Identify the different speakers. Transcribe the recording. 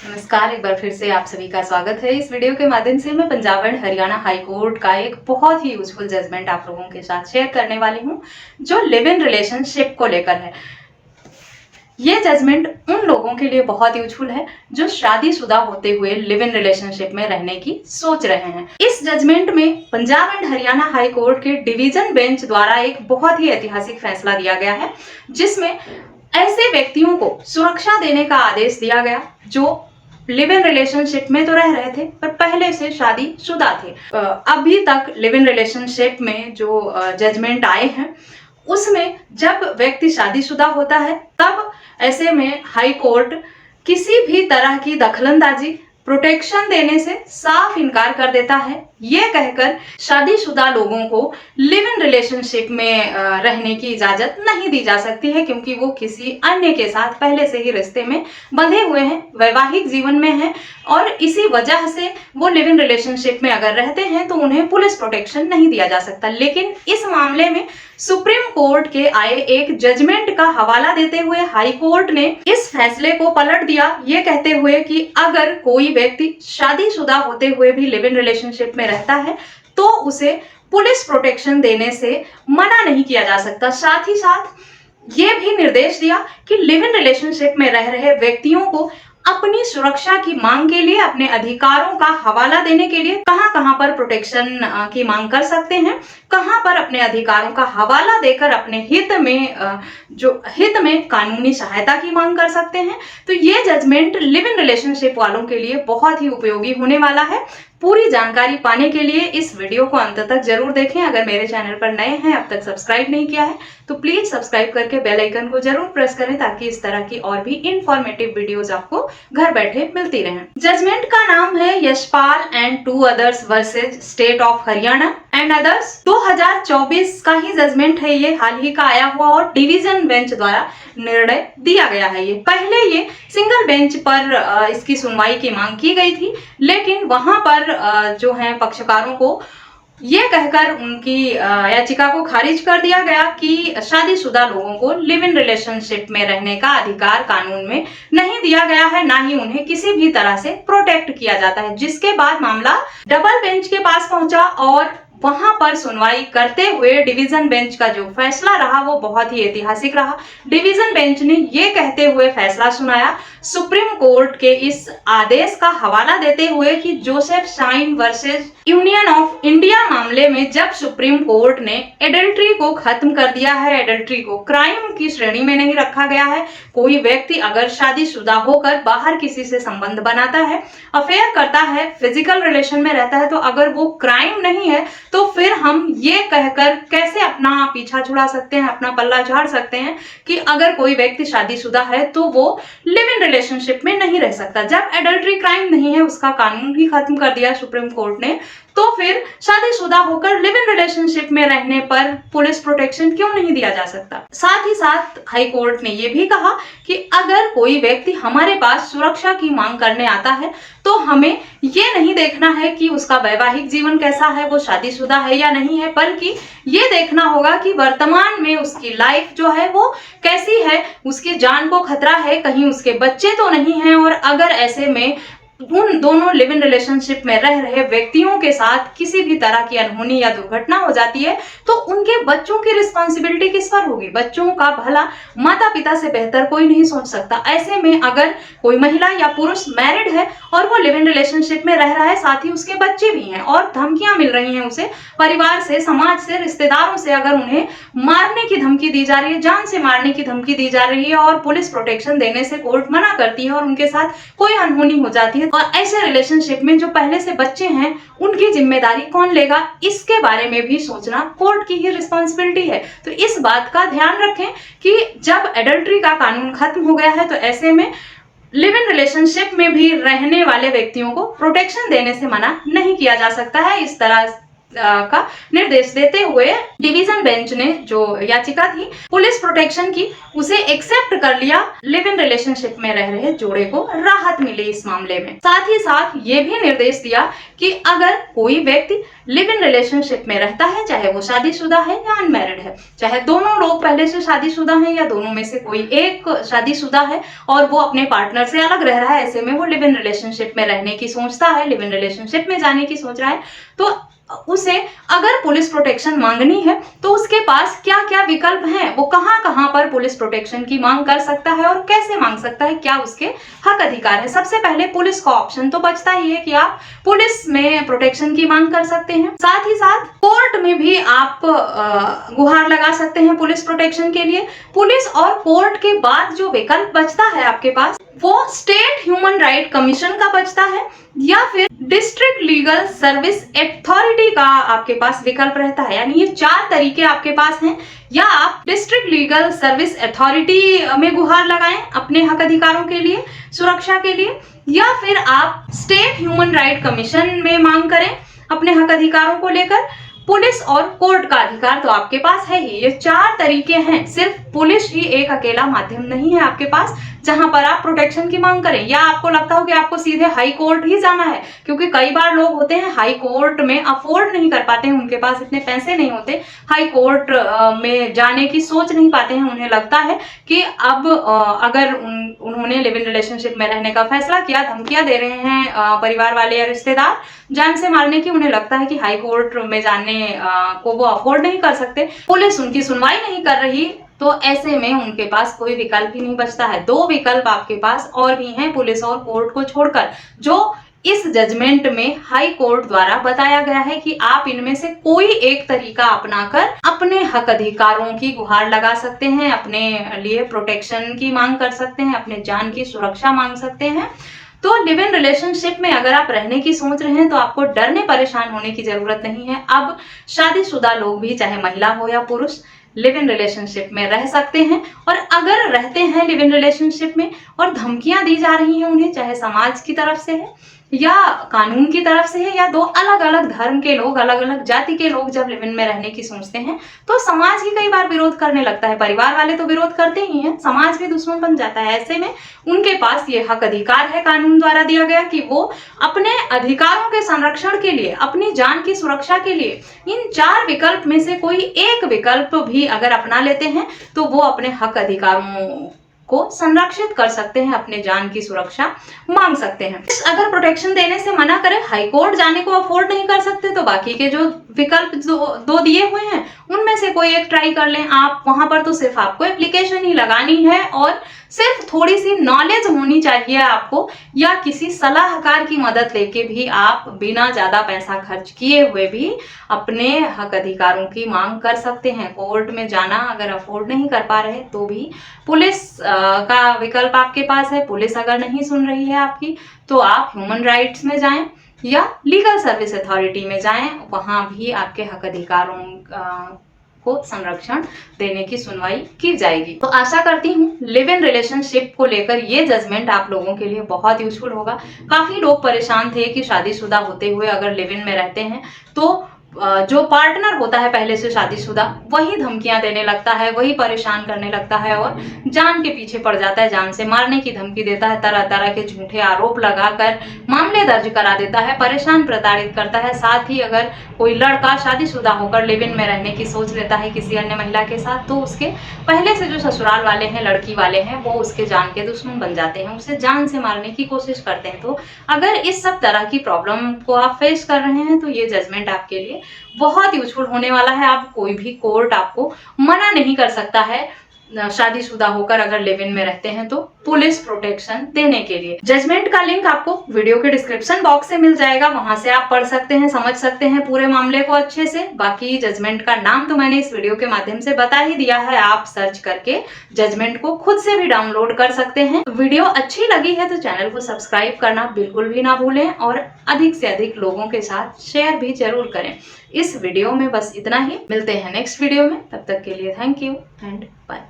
Speaker 1: नमस्कार, एक बार फिर से आप सभी का स्वागत है। इस वीडियो के माध्यम से मैं Punjab and Haryana high court का एक बहुत ही यूजफुल जजमेंट आप लोगों के साथ शेयर करने वाली हूं, जो लिव इन रिलेशनशिप को लेकर है। ये जजमेंट उन लोगों के लिए बहुत यूजफुल है जो शादीशुदा होते हुए लिव इन रिलेशनशिप में रहने की सोच रहे हैं। इस जजमेंट में Punjab and Haryana high court के डिवीजन बेंच द्वारा एक बहुत ही ऐतिहासिक फैसला दिया गया है, जिसमें ऐसे व्यक्तियों को सुरक्षा देने का आदेश दिया गया जो लिव इन रिलेशनशिप में तो रह रहे थे पर पहले से शादीशुदा थे। अभी तक लिव इन रिलेशनशिप में जो जजमेंट आए हैं उसमें जब व्यक्ति शादीशुदा होता है तब ऐसे में हाई कोर्ट किसी भी तरह की दखलंदाजी, प्रोटेक्शन देने से साफ इनकार कर देता है, ये कहकर शादीशुदा लोगों को लिव इन रिलेशनशिप में रहने की इजाजत नहीं दी जा सकती है, क्योंकि वो किसी अन्य के साथ पहले से ही रिश्ते में बंधे हुए हैं, वैवाहिक जीवन में हैं और इसी वजह से वो लिव इन रिलेशनशिप में अगर रहते हैं तो उन्हें पुलिस प्रोटेक्शन नहीं दिया जा सकता। लेकिन इस मामले में सुप्रीम कोर्ट के आए एक जजमेंट का हवाला देते हुए हाई कोर्ट ने इस फैसले को पलट दिया, ये कहते हुए कि अगर कोई व्यक्ति शादीशुदा होते हुए भी लिव इन रिलेशनशिप में रहता है तो उसे पुलिस प्रोटेक्शन देने से मना नहीं किया जा सकता। साथ ही साथ ये भी निर्देश दिया कि लिव इन रिलेशनशिप में रह रहे व्यक्तियों को अपनी सुरक्षा की मांग के लिए, अपने अधिकारों का हवाला देने के लिए कहां पर प्रोटेक्शन की मांग कर सकते हैं, कहां पर अपने अधिकारों का हवाला देकर अपने हित में कानूनी सहायता की मांग कर सकते हैं। तो ये जजमेंट लिव इन रिलेशनशिप वालों के लिए बहुत ही उपयोगी होने वाला है। पूरी जानकारी पाने के लिए इस वीडियो को अंत तक जरूर देखें। अगर मेरे चैनल पर नए हैं, अब तक सब्सक्राइब नहीं किया है तो प्लीज सब्सक्राइब करके बेल आइकन को जरूर प्रेस करें, ताकि इस तरह की और भी इंफॉर्मेटिव वीडियोस आपको घर बैठे मिलती रहें। जजमेंट का नाम है Yashpal and 2 others versus state of Haryana and others. 2024 का ही जजमेंट है ये, हाल ही का आया हुआ और डिवीजन बेंच द्वारा निर्णय दिया गया है। ये पहले ये सिंगल बेंच पर इसकी सुनवाई की मांग की गई थी, लेकिन वहां पर जो है पक्षकारों को ये कहकर उनकी याचिका को खारिज कर दिया गया कि शादीशुदा लोगों को लिव इन रिलेशनशिप में रहने का अधिकार कानून में नहीं दिया गया है, ना ही उन्हें किसी भी तरह से प्रोटेक्ट किया जाता है। जिसके बाद मामला डबल बेंच के पास पहुंचा और वहां पर सुनवाई करते हुए डिवीजन बेंच का जो फैसला रहा वो बहुत ही ऐतिहासिक रहा। डिवीजन बेंच ने ये कहते हुए फैसला सुनाया, सुप्रीम कोर्ट के इस आदेश का हवाला देते हुए कि Joseph shine versus union of India मामले में जब सुप्रीम कोर्ट ने एडल्ट्री को खत्म कर दिया है, एडल्ट्री को क्राइम की श्रेणी में नहीं रखा गया है। कोई व्यक्ति अगर शादीशुदा होकर बाहर किसी से संबंध बनाता है, अफेयर करता है, फिजिकल रिलेशन में रहता है, तो अगर वो क्राइम नहीं है तो फिर हम ये कहकर कैसे अपना पीछा छुड़ा सकते हैं, अपना पल्ला झाड़ सकते हैं कि अगर कोई व्यक्ति शादीशुदा है तो वो लिव इन रिलेशनशिप में नहीं रह सकता। जब एडल्ट्री क्राइम नहीं है, उसका कानून ही खत्म कर दिया सुप्रीम कोर्ट ने, तो फिर शादीशुदा होकर लिव इन रिलेशनशिप में रहने पर पुलिस प्रोटेक्शन क्यों नहीं दिया जा सकता। साथ ही साथ हाई कोर्ट ने यह भी कहा कि अगर कोई व्यक्ति हमारे पास सुरक्षा की मांग करने आता है तो हमें ये नहीं देखना है कि उसका वैवाहिक जीवन कैसा है, वो शादीशुदा है या नहीं है, बल्कि ये देखना होगा कि वर्तमान में उसकी लाइफ जो है वो कैसी है, उसकी जान को खतरा है, कहीं उसके बच्चे तो नहीं हैं। और अगर ऐसे में उन दोनों लिव इन रिलेशनशिप में रह रहे व्यक्तियों के साथ किसी भी तरह की अनहोनी या दुर्घटना हो जाती है तो उनके बच्चों की रिस्पॉन्सिबिलिटी किस पर होगी। बच्चों का भला माता पिता से बेहतर कोई नहीं सोच सकता। ऐसे में अगर कोई महिला या पुरुष मैरिड है और वो लिव इन रिलेशनशिप में रह रहा है, साथ ही उसके बच्चे भी हैं और धमकियां मिल रही हैं उसे परिवार से, समाज से, रिश्तेदारों से, अगर उन्हें मारने की धमकी दी जा रही है, जान से मारने की धमकी दी जा रही है और पुलिस प्रोटेक्शन देने से कोर्ट मना करती है और उनके साथ कोई अनहोनी हो जाती है, और ऐसे रिलेशनशिप में जो पहले से बच्चे हैं उनकी जिम्मेदारी कौन लेगा, इसके बारे में भी सोचना कोर्ट की ही रिस्पॉन्सिबिलिटी है। तो इस बात का ध्यान रखें कि जब एडल्ट्री का कानून खत्म हो गया है तो ऐसे में लिव इन रिलेशनशिप में भी रहने वाले व्यक्तियों को प्रोटेक्शन देने से मना नहीं किया जा सकता है। इस तरह का निर्देश देते हुए डिवीजन बेंच ने जो याचिका थी पुलिस प्रोटेक्शन की उसे एक्सेप्ट कर लिया। लिव इन रिलेशनशिप में रह रहे जोड़े को राहत मिली इस मामले में। साथ ही साथ ये भी निर्देश दिया कि अगर कोई व्यक्ति लिव इन रिलेशनशिप में रहता है, चाहे वो शादीशुदा है या अनमैरिड है, चाहे दोनों लोग पहले से शादीशुदा हैं या दोनों में से कोई एक शादीशुदा है और वो अपने पार्टनर से अलग रह रहा है, ऐसे में वो लिव इन रिलेशनशिप में रहने की सोचता है, लिव इन रिलेशनशिप में जाने की सोच रहा है, तो उसे अगर पुलिस प्रोटेक्शन मांगनी है तो उसके पास क्या क्या विकल्प हैं, वो कहां कहां पर पुलिस प्रोटेक्शन की मांग कर सकता है और कैसे मांग सकता है, क्या उसके हक अधिकार है। सबसे पहले पुलिस का ऑप्शन तो बचता ही है कि आप पुलिस में प्रोटेक्शन की मांग कर सकते हैं। साथ ही साथ कोर्ट में भी आप गुहार लगा सकते हैं पुलिस प्रोटेक्शन के लिए। पुलिस और कोर्ट के बाद जो विकल्प बचता है आपके पास वो स्टेट ह्यूमन राइट कमीशन का बचता है या फिर डिस्ट्रिक्ट लीगल सर्विस अथॉरिटी का आपके पास विकल्प रहता है। यानी ये 4 तरीके आपके पास हैं, या आप डिस्ट्रिक्ट लीगल सर्विस अथॉरिटी में गुहार लगाएं अपने हक अधिकारों के लिए, सुरक्षा के लिए, या फिर आप स्टेट ह्यूमन राइट कमीशन में मांग करें अपने हक अधिकारों को लेकर। पुलिस और कोर्ट का अधिकार तो आपके पास है ही। ये 4 तरीके हैं, सिर्फ पुलिस ही एक अकेला माध्यम नहीं है आपके पास जहां पर आप प्रोटेक्शन की मांग करें। या आपको लगता हो कि आपको सीधे हाई कोर्ट ही जाना है, क्योंकि कई बार लोग होते हैं हाई कोर्ट में अफोर्ड नहीं कर पाते हैं, उनके पास इतने पैसे नहीं होते, हाई कोर्ट में जाने की सोच नहीं पाते हैं। उन्हें लगता है कि अब अगर उन्होंने लिव इन रिलेशनशिप में रहने का फैसला किया, धमकियां दे रहे हैं परिवार वाले या रिश्तेदार जान से मारने की, उन्हें लगता है कि हाई कोर्ट में जाने को वो अफोर्ड नहीं कर सकते, पुलिस उनकी सुनवाई नहीं कर रही, तो ऐसे में उनके पास कोई विकल्प ही नहीं बचता है। 2 विकल्प आपके पास और भी हैं पुलिस और कोर्ट को छोड़कर, जो इस जजमेंट में हाई कोर्ट द्वारा बताया गया है कि आप इनमें से कोई एक तरीका अपनाकर अपने हक अधिकारों की गुहार लगा सकते हैं, अपने लिए प्रोटेक्शन की मांग कर सकते हैं, अपने जान की सुरक्षा मांग सकते हैं। तो लिव इन रिलेशनशिप में अगर आप रहने की सोच रहे हैं तो आपको डरने परेशान होने की जरूरत नहीं है। अब शादीशुदा लोग भी, चाहे महिला हो या पुरुष, लिव इन रिलेशनशिप में रह सकते हैं। और अगर रहते हैं लिव इन रिलेशनशिप में और धमकियां दी जा रही हैं उन्हें, चाहे समाज की तरफ से है या कानून की तरफ से है, या 2 अलग अलग धर्म के लोग, अलग अलग जाति के लोग जब लिव इन में रहने की सोचते हैं तो समाज ही कई बार विरोध करने लगता है। परिवार वाले तो विरोध करते ही हैं, समाज भी दुश्मन बन जाता है। ऐसे में उनके पास ये हक अधिकार है कानून द्वारा दिया गया कि वो अपने अधिकारों के संरक्षण के लिए, अपनी जान की सुरक्षा के लिए इन 4 विकल्प में से कोई एक विकल्प भी अगर अपना लेते हैं तो वो अपने हक अधिकारों को संरक्षित कर सकते हैं, अपने जान की सुरक्षा मांग सकते हैं। अगर प्रोटेक्शन देने से मना करें, हाई कोर्ट जाने को अफोर्ड नहीं कर सकते, तो बाकी के जो विकल्प 2 दिए हुए हैं उनमें से कोई एक ट्राई कर लें आप। वहां पर तो सिर्फ आपको एप्लीकेशन ही लगानी है और सिर्फ थोड़ी सी नॉलेज होनी चाहिए आपको, या किसी सलाहकार की मदद लेके भी आप बिना ज्यादा पैसा खर्च किए हुए भी अपने हक अधिकारों की मांग कर सकते हैं। कोर्ट में जाना अगर अफोर्ड नहीं कर पा रहे तो भी पुलिस का विकल्प आपके पास है। पुलिस अगर नहीं सुन रही है आपकी तो आप ह्यूमन राइट्स में जाएं या लीगल सर्विस अथॉरिटी में जाएं, वहां भी आपके हक अधिकारों को संरक्षण देने की सुनवाई की जाएगी। तो आशा करती हूँ लिव इन रिलेशनशिप को लेकर ये जजमेंट आप लोगों के लिए बहुत यूजफुल होगा। काफी लोग परेशान थे कि शादीशुदा होते हुए अगर लिव इन में रहते हैं तो जो पार्टनर होता है पहले से शादीशुदा वही धमकियां देने लगता है, वही परेशान करने लगता है और जान के पीछे पड़ जाता है, जान से मारने की धमकी देता है, तरह तरह के झूठे आरोप लगाकर मामले दर्ज करा देता है, परेशान प्रताड़ित करता है। साथ ही अगर कोई लड़का शादीशुदा होकर लिव इन में रहने की सोच लेता है किसी अन्य महिला के साथ, तो उसके पहले से जो ससुराल वाले हैं, लड़की वाले हैं, वो उसके जान के दुश्मन बन जाते हैं, उसे जान से मारने की कोशिश करते हैं। तो अगर इस सब तरह की प्रॉब्लम को आप फेस कर रहे हैं तो ये जजमेंट आपके लिए बहुत यूजफुल होने वाला है। आप कोई भी कोर्ट आपको मना नहीं कर सकता है शादीशुदा होकर अगर लिव इन में रहते हैं तो पुलिस प्रोटेक्शन देने के लिए। जजमेंट का लिंक आपको वीडियो के डिस्क्रिप्शन बॉक्स से मिल जाएगा, वहां से आप पढ़ सकते हैं, समझ सकते हैं पूरे मामले को अच्छे से। बाकी जजमेंट का नाम तो मैंने इस वीडियो के माध्यम से बता ही दिया है, आप सर्च करके जजमेंट को खुद से भी डाउनलोड कर सकते हैं। वीडियो अच्छी लगी है तो चैनल को सब्सक्राइब करना बिल्कुल भी ना भूलें और अधिक से अधिक लोगों के साथ शेयर भी जरूर करें। इस वीडियो में बस इतना ही, मिलते हैं नेक्स्ट वीडियो में, तब तक के लिए थैंक यू एंड बाय।